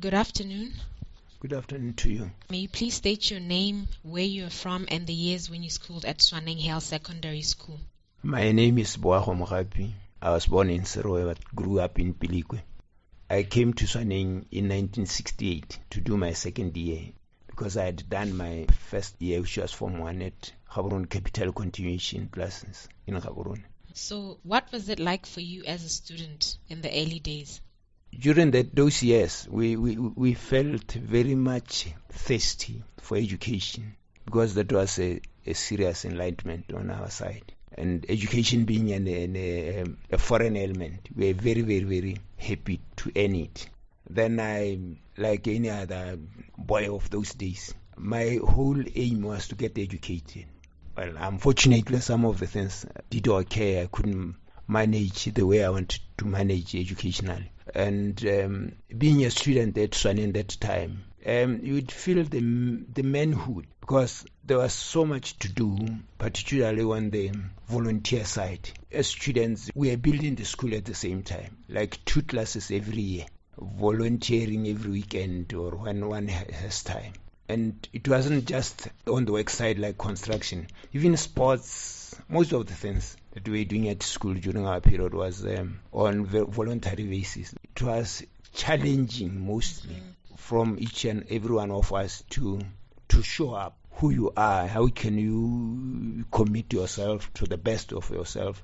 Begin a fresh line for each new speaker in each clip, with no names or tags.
Good afternoon.
Good afternoon to you.
May you please state your name, where you are from, and the years when you schooled at Swaneng Hill Secondary School?
My name is Boago Mogapi. I was born in Serowe but grew up in Pilikwe. I came to Swaneng in 1968 to do my second year because I had done my first year, which was Form 1 at Gaborone Capital Continuation Classes in Gaborone.
So what was it like for you as a student in the early days?
During those years, we felt very much thirsty for education because that was a serious enlightenment on our side. And education being a foreign element, we were very, very, very happy to earn it. Then I, like any other boy of those days, my whole aim was to get educated. Well, unfortunately, some of the things did okay. I couldn't manage the way I wanted to manage educationally. And being a student at Swaneng that time, you would feel the manhood because there was so much to do, particularly on the volunteer side. As students, we are building the school at the same time, like 2 classes every year, volunteering every weekend or when one has time. And it wasn't just on the work side like construction, even sports, most of the things that we were doing at school during our period was on voluntary basis. It was challenging mostly from each and every one of us to show up who you are, how can you commit yourself to the best of yourself.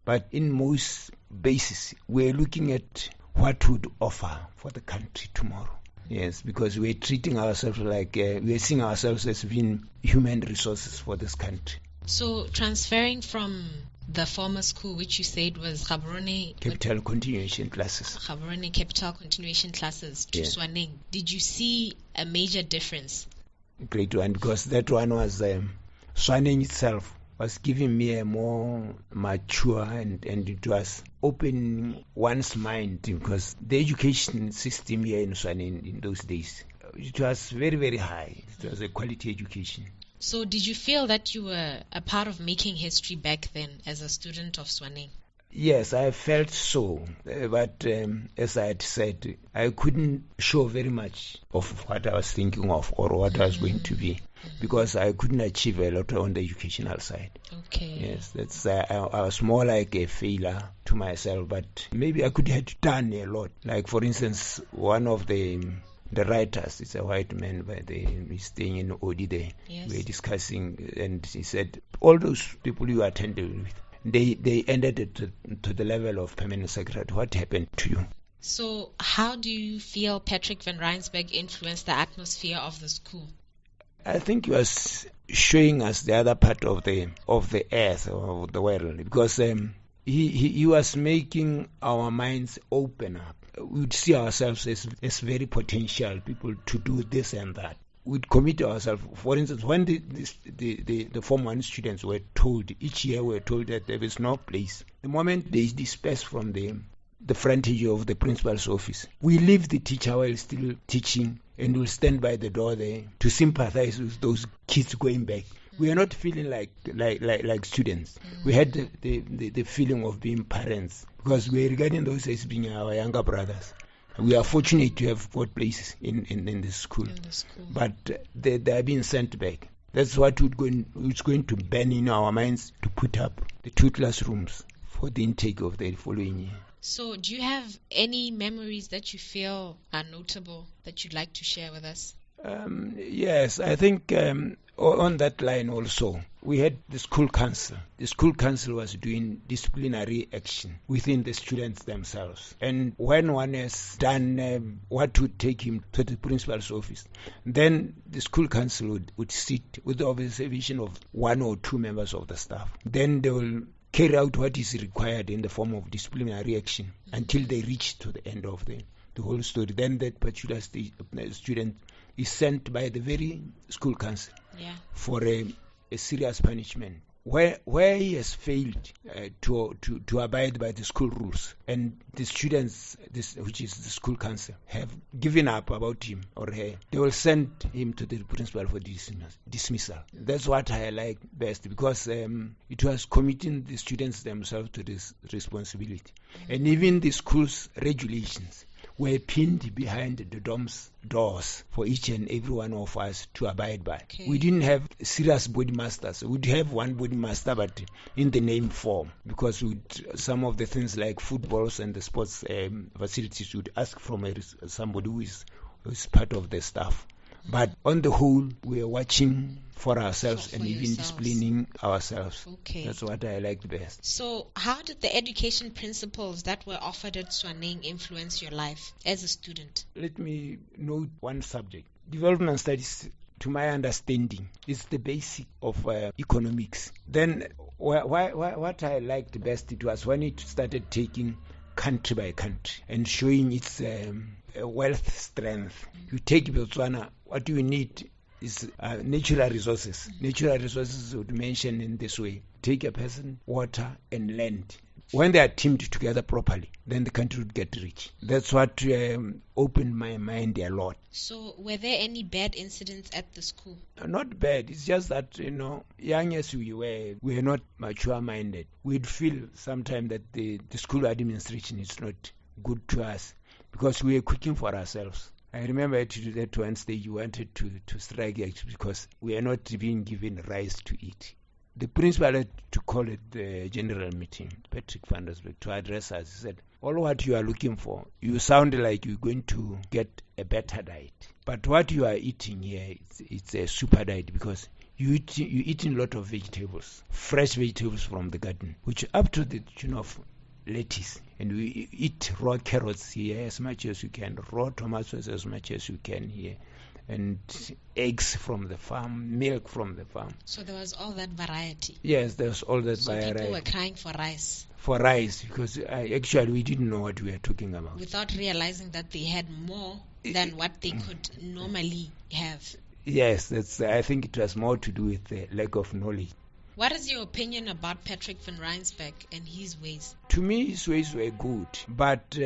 But in most bases, we're looking at what would offer for the country tomorrow. Yes, because we're treating ourselves like we're seeing ourselves as being human resources for this country.
So transferring from the former school, which you said was Gaborone
Capital Continuation Classes.
Gaborone Capital Continuation Classes to Swaneng, did you see a major difference?
Great one, because that one was Swaneng itself was giving me a more mature and it was opening one's mind, because the education system here in Swaneng in those days, it was very, very high. It was a quality education.
So did you feel that you were a part of making history back then as a student of Swaneng?
Yes, I felt so. But as I had said, I couldn't show very much of what I was thinking of or what I was going to be because I couldn't achieve a lot on the educational side.
Okay.
Yes, that's I was more like a failure to myself, but maybe I could have done a lot. Like, for instance, one of the writers is a white man, he's staying in Odi there.
Yes.
We were discussing, and he said, all those people you attended with, they ended it to the level of permanent secretary. What happened to you?
So how do you feel Patrick van Rensburg influenced the atmosphere of the school?
I think he was showing us the other part of the earth or the world, because he was making our minds open up. We would see ourselves as very potential people to do this and that. We'd commit ourselves. For instance, when the Form 1 students were told, each year were told that there is no place, the moment they disperse from the frontage of the principal's office, we leave the teacher while still teaching and we'll stand by the door there to sympathize with those kids going back. We are not feeling like students. We had the feeling of being parents because we are regarding those as being our younger brothers. We are fortunate to have got places in the school. But they are being sent back. That's what it's going to burn in our minds to put up the 2 classrooms for the intake of the following year.
So do you have any memories that you feel are notable that you'd like to share with us?
Yes, I think on that line also, we had the school council. The school council was doing disciplinary action within the students themselves. And when one has done what would take him to the principal's office, then the school council would sit with the observation of 1 or 2 members of the staff. Then they will carry out what is required in the form of disciplinary action until they reach to the end of the whole story. Then that particular student is sent by the very school council for a serious punishment. Where he has failed to abide by the school rules, and the students, which is the school council, have given up about him or her, they will send him to the principal for dismissal. That's what I like best, because it was committing the students themselves to this responsibility. And even the school's regulations, were pinned behind the dorm's doors for each and every one of us to abide by.
Okay.
We didn't have serious body masters. We'd have one body master, but in the name form, because some of the things like footballs and the sports facilities would ask from somebody who is part of the staff. But on the whole, we are watching for ourselves
For
and even
yourselves.
disciplining ourselves.
Okay.
That's what I liked best.
So, how did the education principles that were offered at Swaneng influence your life as a student?
Let me note one subject. Development studies, to my understanding, is the basic of economics. Then, what I liked best, it was when it started taking country by country and showing its wealth strength. You take Botswana, what you need is natural resources. Natural resources would mention in this way: take a person, water, and land. When they are teamed together properly, then the country would get rich. That's what opened my mind a lot.
So, were there any bad incidents at the school?
Not bad. It's just that, young as we were not mature-minded. We'd feel sometimes that the school administration is not good to us because we were cooking for ourselves. I remember at one stage we wanted to strike actually because we are not being given rice to eat. The principal had to call it the general meeting, Patrick van der Sbeek, to address us. He said, all what you are looking for, you sound like you're going to get a better diet. But what you are eating here, it's a super diet because you eating a lot of vegetables, fresh vegetables from the garden, which up to the tune of lettuce. And we eat raw carrots here as much as you can, raw tomatoes as much as you can here, and eggs from the farm, milk from the farm.
So there was all that variety.
Yes, there was all that
So
variety.
people were crying for rice.
For rice, because actually we didn't know what we were talking about.
Without realizing that they had more than what they could normally have.
Yes, I think it was more to do with the lack of knowledge.
What is your opinion about Patrick van Rensburg and his ways?
To me, his ways were good, but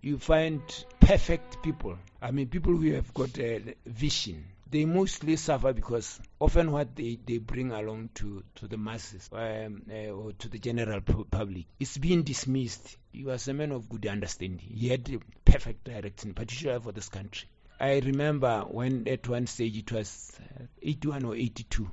you find perfect people. I mean, people who have got a vision. They mostly suffer because often what they bring along to the masses or to the general public is being dismissed. He was a man of good understanding. He had a perfect direction, particularly for this country. I remember when at one stage it was 81 or 82,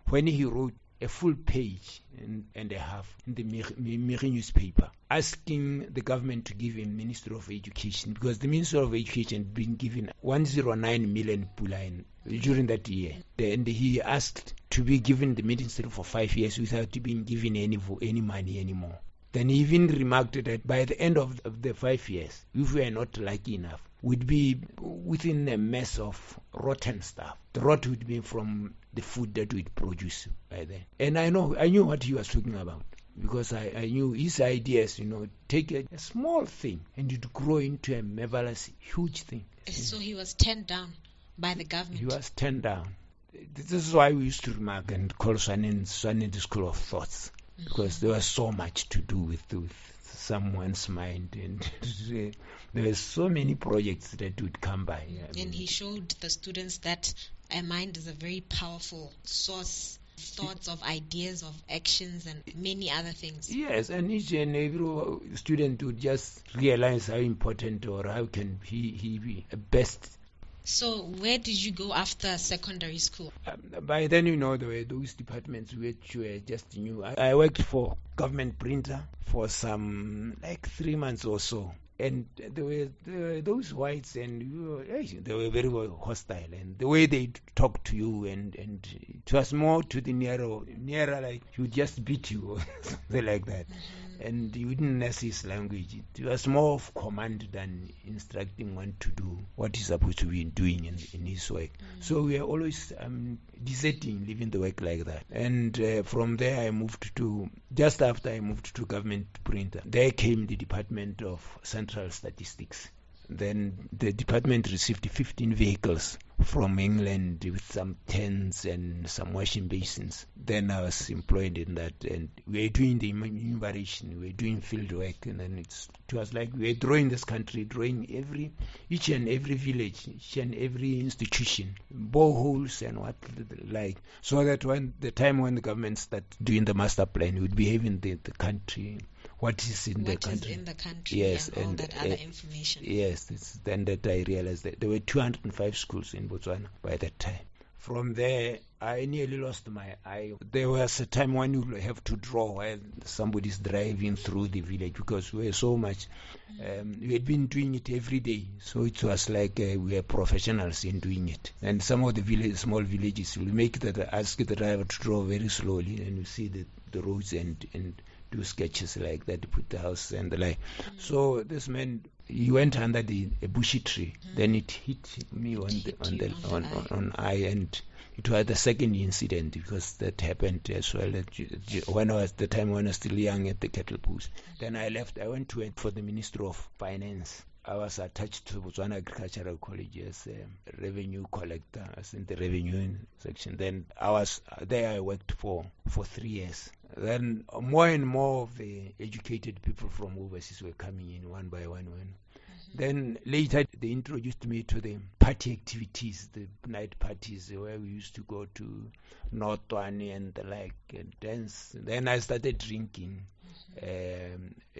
when he wrote a full page and a half in the Miri newspaper, asking the government to give him Minister of Education, because the Minister of Education had been given 109 million pula during that year. And he asked to be given the ministry for 5 years without being given any money anymore. Then he even remarked that by the end of the 5 years, if we are not lucky enough, we'd be within a mess of rotten stuff. The rot would be from the food that we'd produce by then. And I knew what he was talking about, because I knew his ideas, take a small thing and it grow into a marvelous, huge thing.
So he was turned down by the government.
He was turned down. This is why we used to remark and call Swaneng the School of Thoughts, because there was so much to do with someone's mind, and there were so many projects that would come by.
And he showed the students that a mind is a very powerful source of thoughts, of ideas, of actions, and many other things.
Yes, and each and every student would just realize how important or how can he be best.
So where did you go after secondary school?
By then, there were those departments which were just new. I worked for government printer for some 3 months or so. And there were those whites, and they were very hostile. And the way they talked to you, and it was more to the nearer, like he would just beat you or something like that. And you didn't know his language. It was more of command than instructing one to do what he's supposed to be doing in his work. So we are always deserting, leaving the work like that. And from there just after I moved to government printer, there came the Department of Central Statistics. Then the department received 15 vehicles from England with some tents and some washing basins. Then I was employed in that, and we were doing the enumeration, we were doing field work, and then it was like we were drawing this country, drawing each and every village, each and every institution, boreholes and what like, so that when the government started doing the master plan, we would be having the country what is in the
What is
country.
in the country,
Yes,
and all that other information.
Yes, then that I realized that there were 205 schools in Botswana by that time. From there, I nearly lost my eye. There was a time when you have to draw while somebody's driving through the village, because we were so much. We had been doing it every day, so it was like we were professionals in doing it. And some of the small villages will make that ask the driver to draw very slowly, and you see the roads and do sketches like that, put the house and the like. So this man, he went under a bushy tree. Then it hit me on eye, and it was the second incident, because that happened as well. When I was still young at the cattle post. Then I left. I went to work for the Ministry of Finance. I was attached to Botswana Agricultural College as a revenue collector, as in the revenue section. Then I worked for 3 years. Then more and more of the educated people from overseas were coming in one by one. Then later they introduced me to the party activities, the night parties where we used to go to Northwani and the like, and dance. Then I started drinking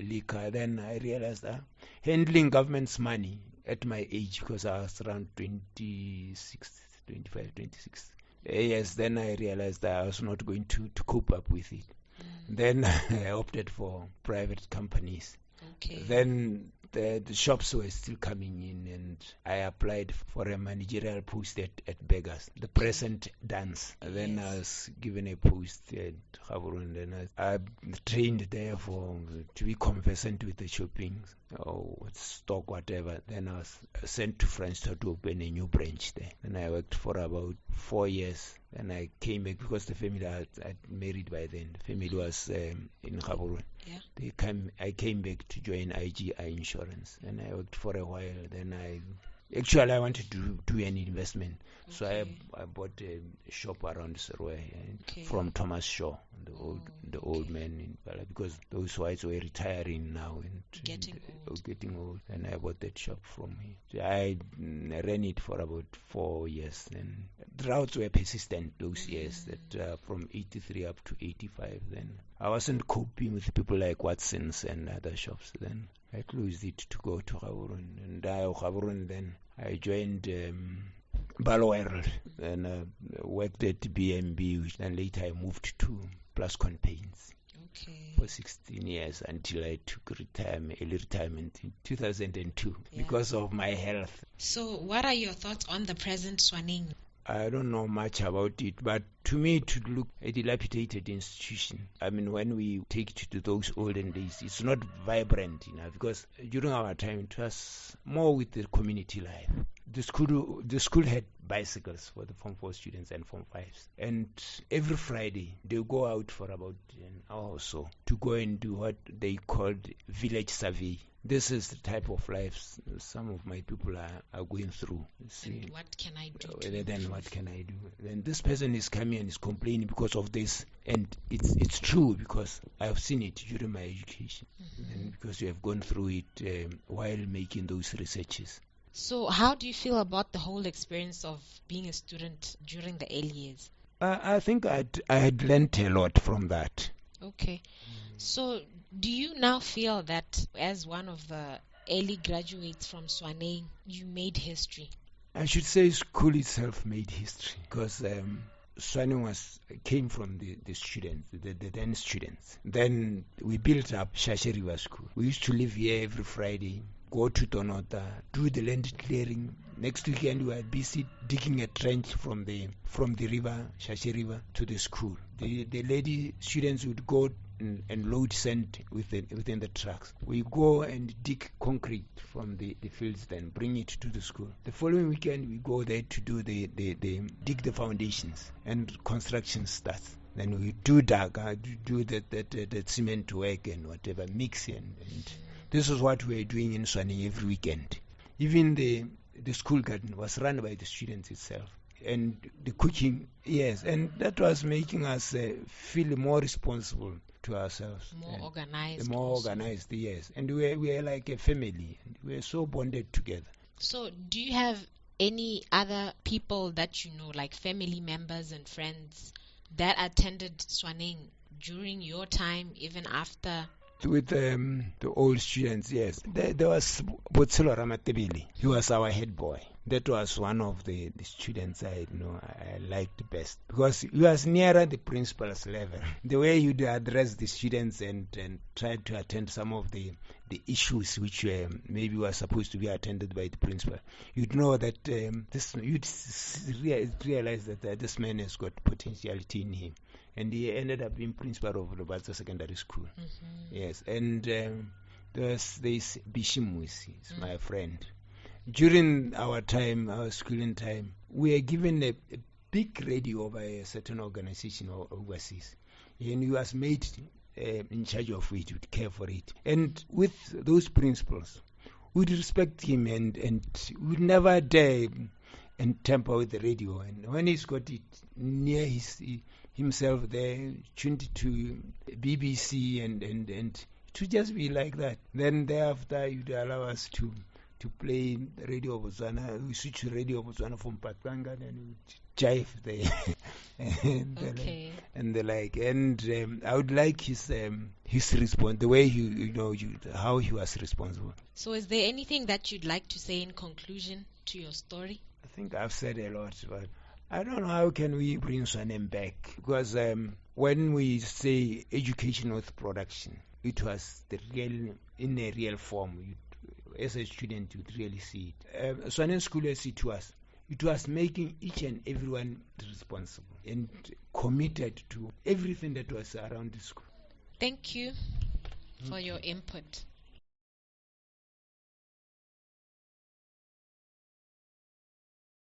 liquor. Then I realized that handling government's money at my age, because I was around 26. Yes, then I realized that I was not going to cope up with it. Then I opted for private companies.
Okay.
Then the shops were still coming in, and I applied for a managerial post at Beggars, the present dance. Yes. Then I was given a post at Gaborone. Then I trained there to be conversant with the shopping, or stock, whatever. Then I was sent to France to open a new branch there. Then I worked for about 4 years. Then I came back, because the family had married by then. The family was in Gaborone. Yeah. I came back to join IGI Insurance, and I worked for a while. Then I wanted to do an investment, so I bought a shop around Serwe from Thomas Shaw, the old man in Bala, because those whites were retiring now and getting old. And I bought that shop from him. So I ran it for about 4 years. Then droughts were persistent those years, that from 83 up to 85. Then I wasn't coping with people like Watson's and other shops. Then I closed it to go to Gaborone. And Gaborone, then I joined Balower, and worked at BMB, and later I moved to Plascon Paints. For 16 years, until I took early retirement in 2002 because of my health.
So what are your thoughts on the present Swaneng?
I don't know much about it, but to me it would look a dilapidated institution. I mean, when we take it to those olden days, it's not vibrant enough, because during our time it was more with the community life. The school had bicycles for the Form 4 students and Form 5s. And every Friday, they go out for about an hour or so to go and do what they called village survey. This is the type of life some of my people are going through. See.
And what can I do?
Then what can I do? Then this person is coming and is complaining because of this. And it's true, because I've seen it during my education. And because you have gone through it while making those researches.
So how do you feel about the whole experience of being a student during the early years?
I think I had learned a lot from that.
Okay. So do you now feel that as one of the early graduates from Swaneng, you made history?
I should say school itself made history, because Swaneng came from the students, the then students. Then we built up Shashe River School. We used to live here every Friday, go to Tonota, do the land clearing. Next weekend we were busy digging a trench from the river, Shashe River, to the school. The lady students would go and load sand within the trucks. We go and dig concrete from the fields, then bring it to the school. The following weekend we go there to do the dig the foundations, and construction starts. Then we do that cement work and whatever, mix and this is what we are doing in Swaneng every weekend. Even the school garden was run by the students itself. And the cooking, yes, and that was making us feel more responsible to ourselves.
More organized,
yes. And we were like a family. And we were so bonded together.
So do you have any other people that you know, like family members and friends, that attended Swaneng during your time, even after
the old students, yes. There was Botselo Ramatebili. He was our head boy. That was one of the students I liked best, because he was nearer the principal's level. The way he'd address the students and try to attend some of the issues which maybe were supposed to be attended by the principal, you'd know that you'd realize that this man has got potentiality in him. And he ended up being principal of Lobatsa Secondary School. Mm-hmm. Yes, and there's this Bishimusi, my friend. During our schooling time, we were given a big radio by a certain organization overseas. And he was made in charge of it, would care for it. And with those principles, we'd respect him and we'd never dare and tamper with the radio. And when he's got it near himself there, tuned to BBC and to just be like that. Then thereafter, you'd allow us to play Radio Botswana. We switch to Radio Botswana from Patanga, and we jive there. and the like. And I would like his response, the way how he was responsible.
So is there anything that you'd like to say in conclusion to your story?
I think I've said a lot, but I don't know how can we bring Swanem back, because when we say education with production, it was in a real form. As a student, you'd really see it. Swanem School, as it was making each and everyone responsible and committed to everything that was around the school.
Thank you for your input.